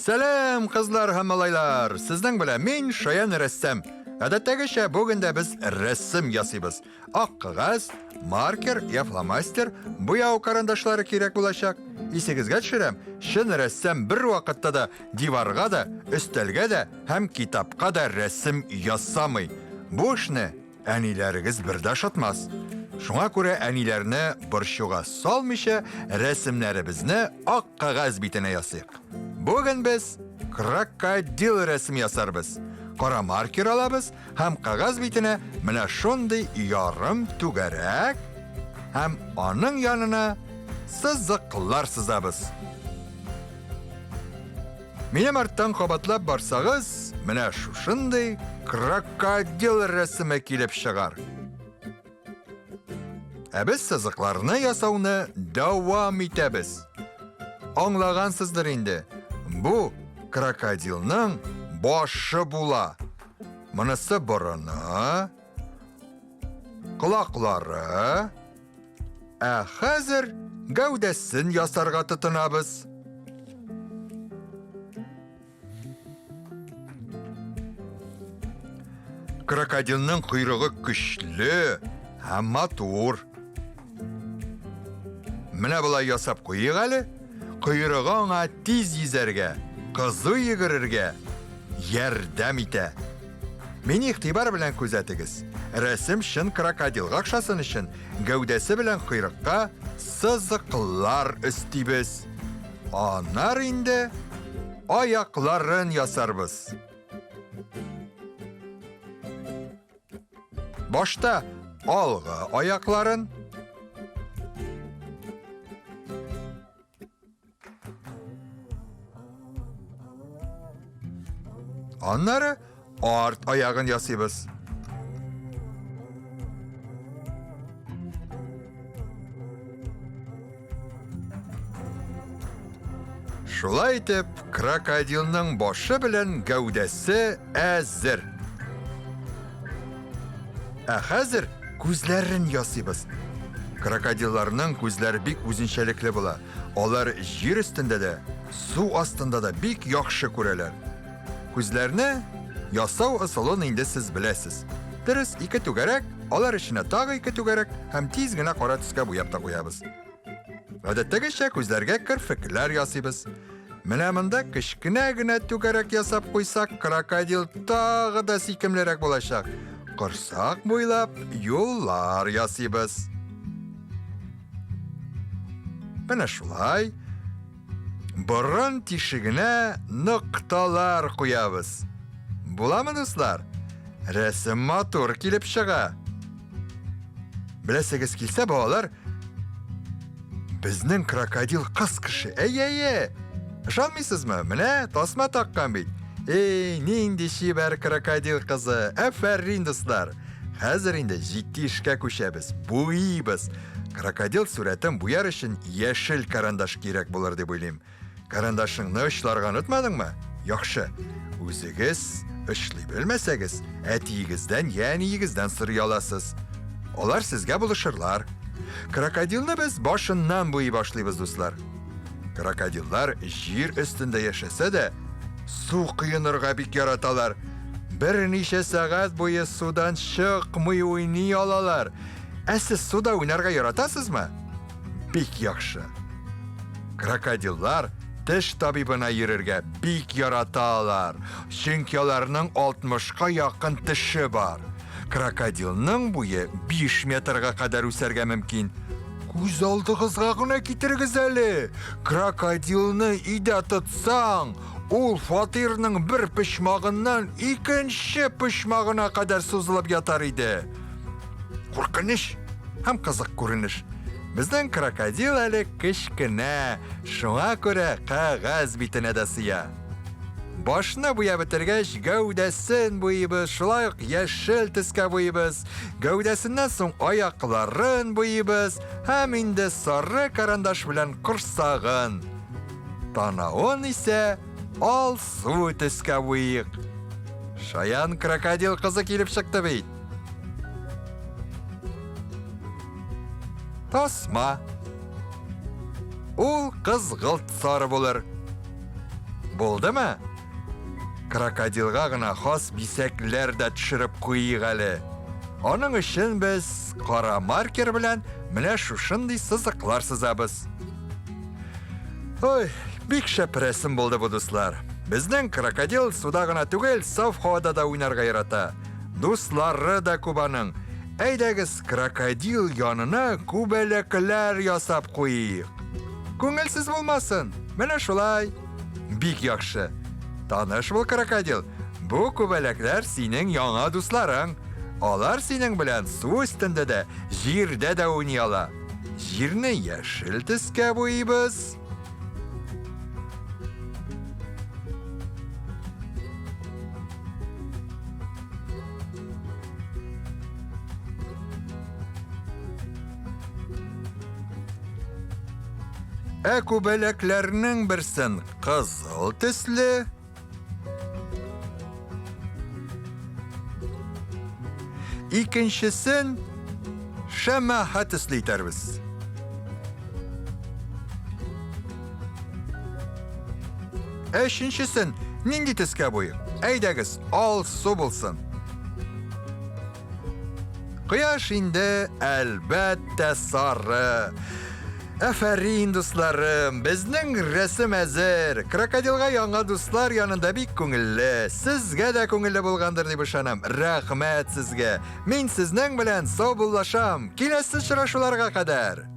Сәлем, кызлар һәм малайлар. Сезнең белән мин Шаян рәссам. Әдәттәгечә бүген дә без рәсем ясыйбыз. Ак кагаз, маркер, фломастер, буяу карандашлары кирәк булачак. Исегезгә төшерәм, шын рәссам бер вакытта да диварга да, өстәлгә дә һәм китапка да рәсем ясамый. Бу эшне әниләрегез бер дә шатмас. Шуңа күрә әниләрне борчуга салмыйча рәсемнәребезне ак кагаз битенә ясыйк. Бүген без крокодил рәсем ясарбыз. Кара маркер алабыз һәм кагаз битенә менә шундый ярым түгәрәк һәм аның янына сызыклар сызабыз. Минем арттан кабатлап барсагыз, менә шушындый крокодил рәсеме килеп чыгар. Ә без сызыкларны ясауны дәвам итәбез. Аңлагансыздыр инде. Бу крокодилның башы була. Монысы борыны, колаклары. Ә хәзер гәүдәсен ясарга тотынабыз. Крокодилның койрыгы көчле һәм матур. Менә булай ясап куйык әле. Койрыгы аңа тиз йөзәргә, кызу йөгерергә ярдәм итә. Мине игътибар белән күзәтегез. Рәсем шын крокодилга охшасын өчен гәүдәсе белән койрыкка сызыклар өстибез. Аннан инде аякларын ясарбыз. Башта алгы аякларын, аннары арт аягын ясыйбыз. Шулай итеп, крокодилның башы белән гәүдәсе әзер. Ә хәзер күзләрен ясыйбыз. Крокодилларның күзләре бик үзенчәлекле була. Алар җир өстендә дә, су астында да бик яхшы күрәләр. Күзләрне ясау ысулын инде сез беләсез. Дөрес, 2 түгәрәк, алар эченә тагы 2 түгәрәк һәм тиз генә кара төскә буяп та куябыз. Гадәттәгечә күзләргә керфекләр ясыйбыз. Менә монда кечкенә генә түгәрәк ясап куйсак, крокодил тагы да сикемлерәк булачак. Корсак буйлап юллар ясыйбыз. Менә шулай борын тишегенә нокталар куябыз. Буламы, дуслар? Рәсем матур килеп чыга. Беләсегез килсә, балалар, безнең крокодил кыз кеше. Әйе. Ышанмыйсызмы? Менә тасма таккан бит. Нинди чибәр крокодил кызы. Афәрин, дуслар. Хәзер инде җитди эшкә күчәбез. Буйбыз. Крокодил сурәтен буяр өчен яшел карандаш кирәк булыр дип уйлыйм. Карандашыңны очларга онытмадыңмы? Яхшы. Үзегез эшлий белмәсәгез, әтиегездән, яниегездән сорый аласыз. Алар сезгә булышырлар. Крокодилны без башыннан буй башлыйбыз, дуслар. Крокодиллар җир өстендә яшәсә дә, су кыенырга бик яраталар. Берничә сәгать буе судан чыкмый уйный алалар. Ә сез суда уйнарга яратасызмы? Бик яхшы. Крокодиллар теш табибына йөрергә бик яраталар. Чөнки аларның 60-ка якын теше бар. Крокодилның буе 5 метрга кадәр үсәргә мөмкин. Күз алдыгызга гына китерегез әле. Крокодилны өйдә тотсаң, ул фатирның бер пычмагыннан икенче пычмагына кадәр сузылып ятар иде. Куркыныч һәм кызык күренеш. Безнең крокодил әле кечкенә, шуңа күрә кагаз битенә дә сыя. Башны буяп бетергәч, гәүдәсен буйбыз, шулай ук яшел төскә буйбыз. Гәүдәсеннән соң аякларын буйбыз һәм инде сары карандаш белән корсагын. Танавын исә алсу төскә буйык. Шаян крокодил кызы килеп чыкты бит. Тасма. Ул кызгылт сары булыр. Булдымы? Крокодилга гына хас бисәкләр дә төшереп куйыйк әле. Аның өчен без кара маркер белән менә шушындый сызыклар сызабыз. Ой, бик шәп рәсем булды бу, дуслар. Безнең крокодил суда гына түгел, саф һавада да уйнарга ярата. Дуслары да Кубаның. Әйдәгез крокодил янына күбәләкләр ясап куйыйк. Күңелсез булмасын. Менә шулай. Бик яхшы. Таныш бул, крокодил. Бу күбәләкләр синең яңа дусларың. Алар синең белән су өстендә дә, җирдә дә уйныялар. Җирне яшел төскә буйыйбыз. Күбәләкләрнең берсен кызыл төсле, икенчесен шәмәхә төсле итәрбез. Өченчесен нинди төскә буйык? Әйдәгез, ал су булсын. Кояш инде әлбәттә сары. Афәрин, дусларым, безнең рәсем әзер. Крокодилга яңа дуслар янында бик күңелле. Сезгә дә күңелле булгандыр дип ышанам. Рәхмәт сезгә. Мин сезнең белән сау буллашам. Киләсе очрашуларга кадәр.